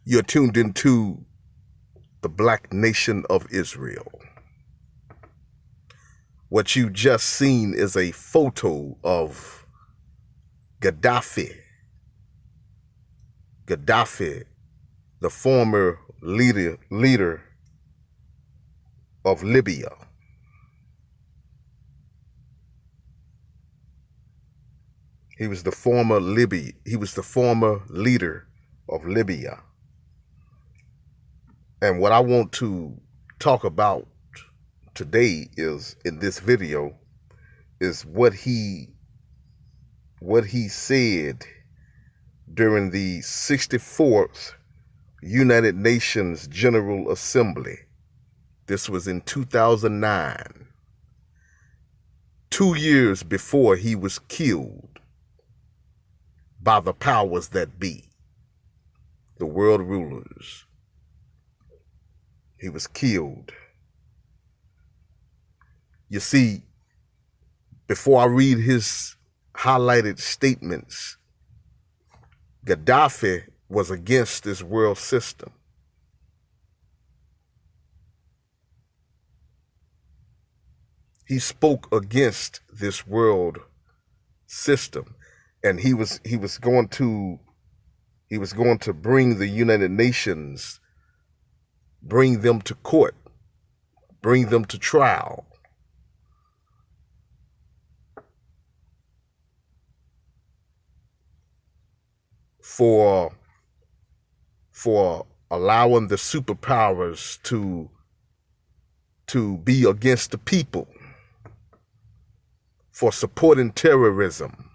You're tuned into the Black Nation of Israel. What you just seen is a photo of Gaddafi. Gaddafi, the former leader of Libya. He was the former leader of Libya. And what I want to talk about today is, in this video, is what he said during the 64th United Nations General Assembly. This was in 2009, 2 years before he was killed by the powers that be, the world rulers. He was killed. You see, before I read his highlighted statements, Gaddafi was against this world system. He spoke against this world system, and he was going to bring the United Nations, bring them to court, bring them to trial. For allowing the superpowers to be against the people, for supporting terrorism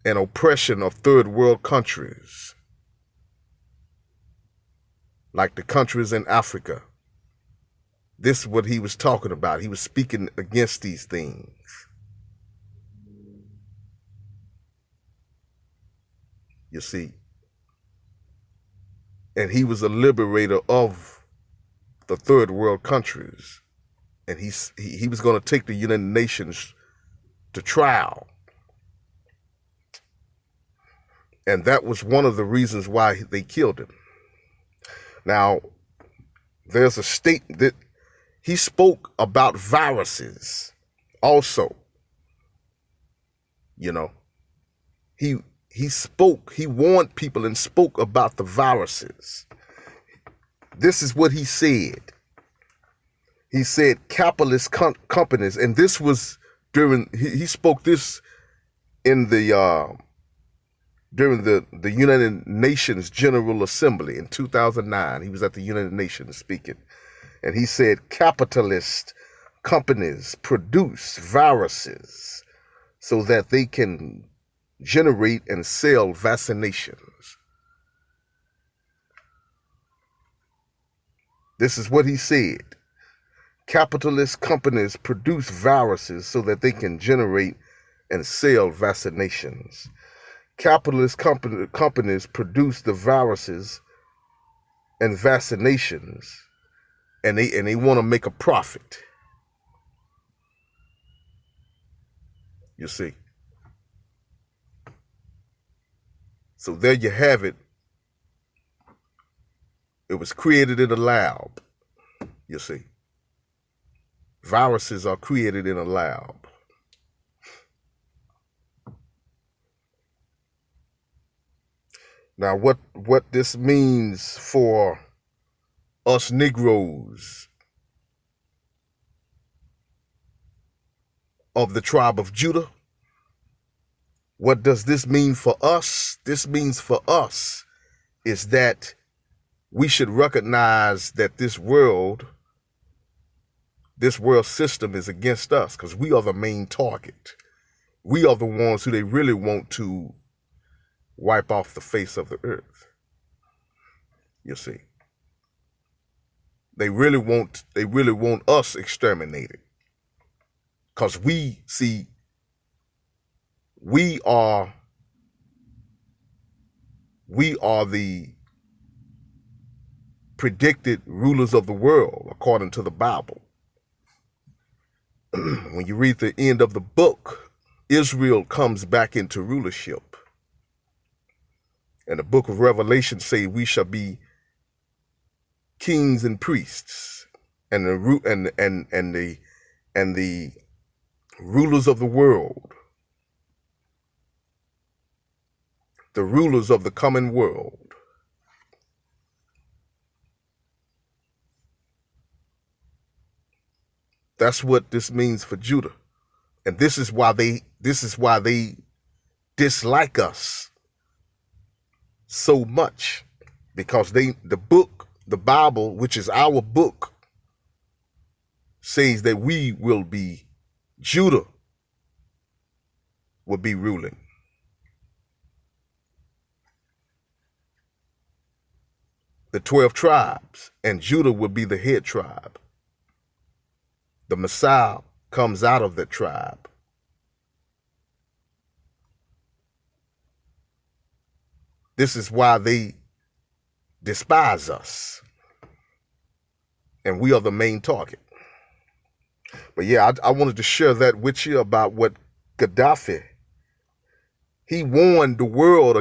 and oppression of third world countries, like the countries in Africa. This is what he was talking about. He was speaking against these things. You see, and he was a liberator of the third world countries, and he was going to take the United Nations to trial, and that was one of the reasons why they killed him. Now, there's a statement that he spoke about viruses also. You know, he warned people and spoke about the viruses. This is what he said. He said capitalist companies, and this was during, he spoke this in the, during the United Nations General Assembly in 2009. He was at the United Nations speaking, and he said capitalist companies produce viruses so that they can generate and sell vaccinations. This is what he said. Capitalist companies produce viruses so that they can generate and sell vaccinations. Capitalist companies produce the viruses and vaccinations, and they want to make a profit. You see. So there you have it. It was created in a lab, you see. Viruses are created in a lab. Now, what this means for us Negroes of the tribe of Judah, what does this mean for us? This means for us is that we should recognize that this world system is against us, because we are the main target. We are the ones who they really want to wipe off the face of the earth. You see. They really want us exterminated. Because we are the predicted rulers of the world, according to the Bible. When you read the end of the book, Israel comes back into rulership. And the book of Revelation say we shall be kings and priests, and the rulers of the world, the rulers of the coming world. That's what this means for Judah. And this is why they dislike us so much, because the Bible, which is our book, says that Judah will be ruling. The 12 tribes, and Judah will be the head tribe. The Messiah comes out of that tribe. This is why they despise us. And we are the main target. But yeah, I wanted to share that with you about what Gaddafi, he warned the world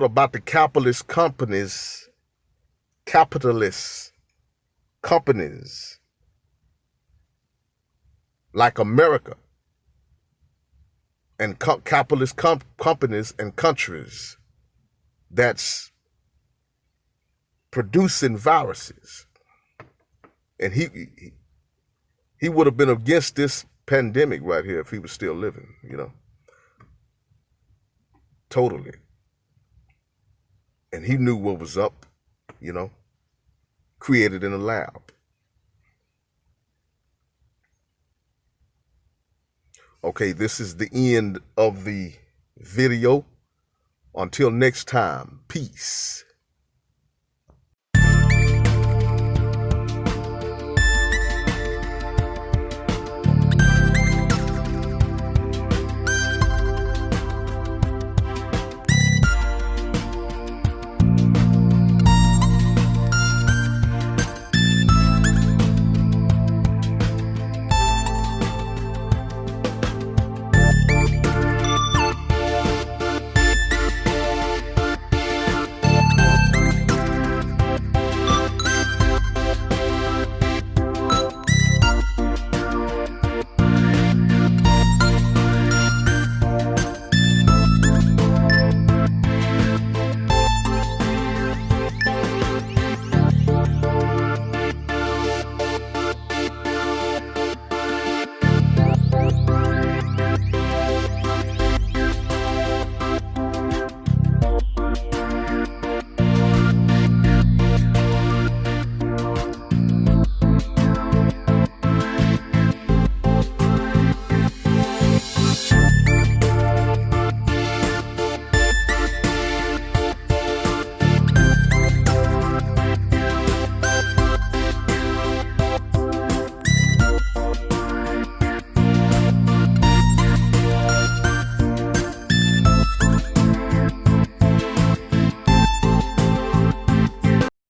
about the capitalist companies like America and capitalist companies and countries that's producing viruses. And he would have been against this pandemic right here if he was still living, totally. And he knew what was up, created in a lab. Okay, this is the end of the video. Until next time, peace.